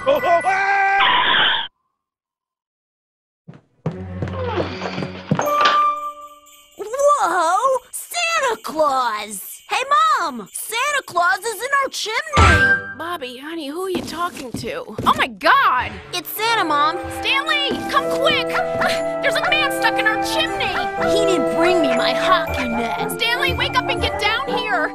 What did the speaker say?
Whoa! Santa Claus! Hey, Mom! Santa Claus is in our chimney! Bobby, honey, who are you talking to? Oh my God! It's Santa, Mom! Stanley, come quick! There's a man stuck in our chimney! He didn't bring me my hockey net! Stanley, wake up and get down here!